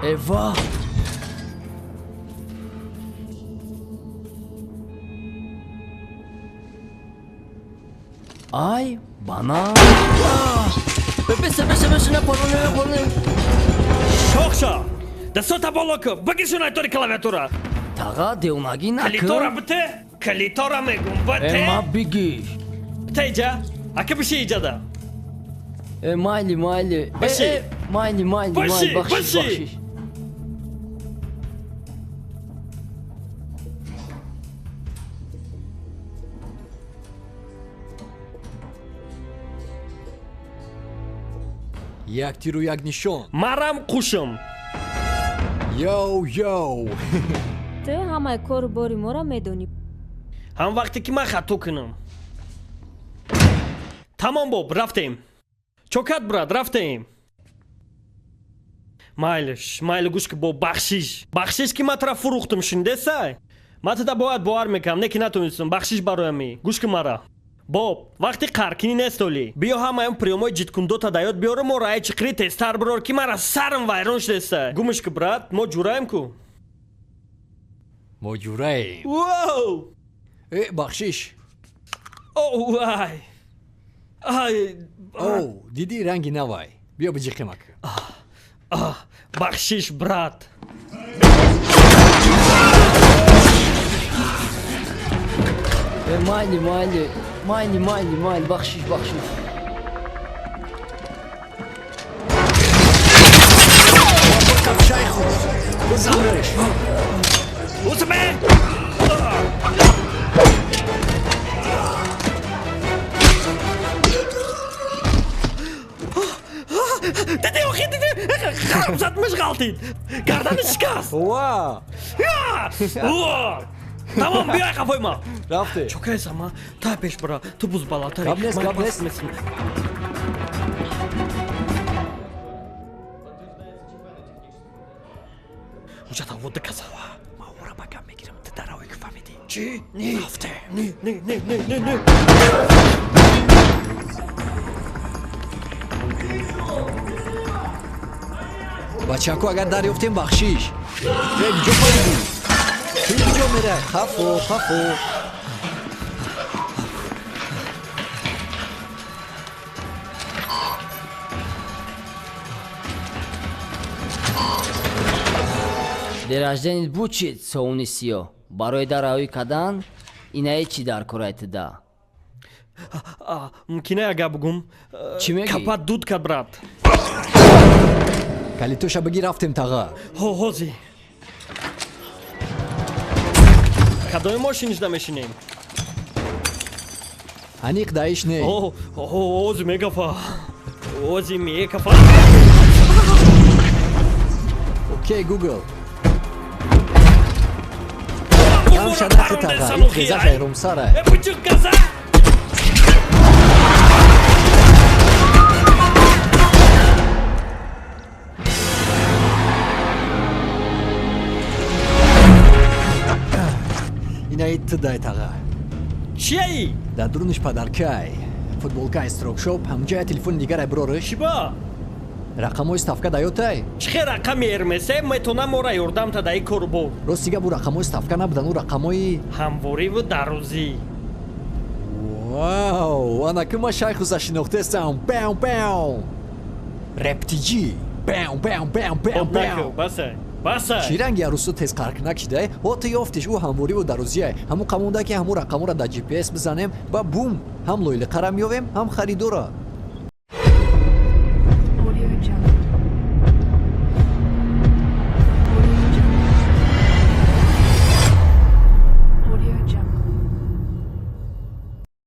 Эва. Ай, банан. Бесе, не полне. Шохша. Да сота болоко, багишуна тори клавиатура. Тага деунаги накы. Калитора мегум, бате. Эма бигиш. Тейджа, ака биши иджада. Майли. Баши. Майли, бахшиш. Як тиру як нишон. Марам қушам. Йоу. Ту ҳамаи кору бори моро медонӣ. ҳам вақте ки ман хато кунам. Тамом боб, рафтем. Чокат брат, рафтем. Майли гӯш ки боб бахшиш ки ман тараф фурӯхтам шиндесай. Ман тада бояд бовар мекунам, не ки натонистам бахшиш бароями. Гӯш ки мара. Боб, вақти қаркини нестоли. Биё ҳамаям приёмои ҷиткундота даёд биёру мо раи чиқри тезтар бирор ки мара сарам вайрон шудесай. Гумиш ки брат, мо ҷураем ку. Мо ҷураем. Воу! Бахшиш. Ай. Диди ранги навай. Биё биҷиқимак. Бахшиш брат. Майли, бахшиш. Шайху. Замреш. Усме! Диди, хармзад мишғалтид. Гардани шикаст. Ва! Тамом, биёй қафои ма. Рафте. Чокайсам, а? Тай пеш бара. Ту буз балатари. Каблес. Уҷата вода казава. Ма ора ба гап мегирам. Ты даравой ки фаҳмидӣ. Чӣ? Рафте. Не. Бачаку агар дарёфтем бахшиш. Фек ҷо фариди. Фек ҷо мера. Хафо. Дер ражданит буд чид соуни сиё. Барои даравӣ кадан инаи чӣ дар корайти да. Мкина гап гум. Чӣ мегӣ? Капат дуд кад брат. Калитоша бигир рафтем тага. Ҳози. Кадоми мошинишда мешинем? Аниқ даиш не. Ҳози мекафа. Окей, Google. Камша нахи тага. Иқеза хайрумсара. Бучук каза. Инаи тыдай тага. Чиаи? Дар дуруниш падаркай. Футболкаи строкшоп ҳамҷая телефони дигарай бирориш. Чиба? Рақамҳои ставка даётай? Чӣ хел рақами ермесе метона мора ёрдам та даи корбор. Ростига бу рақамҳои ставка набудан, у рақамҳои ҳамвориву дарӯзӣ. Вау, анакима шайхуса шинохтесам. Бау. Рептиҷи. Бау. Баса. Чӣ ранги арӯсу тез қарк накидай? Ҳото ёфтиш ӯ ҳамвориву дарӯзияй. Ҳамун қамонда ки ҳамун рақамҳоро дар GPS бизанем, ба бум, ҳам лойлиқарам ёвем, ҳам харидора.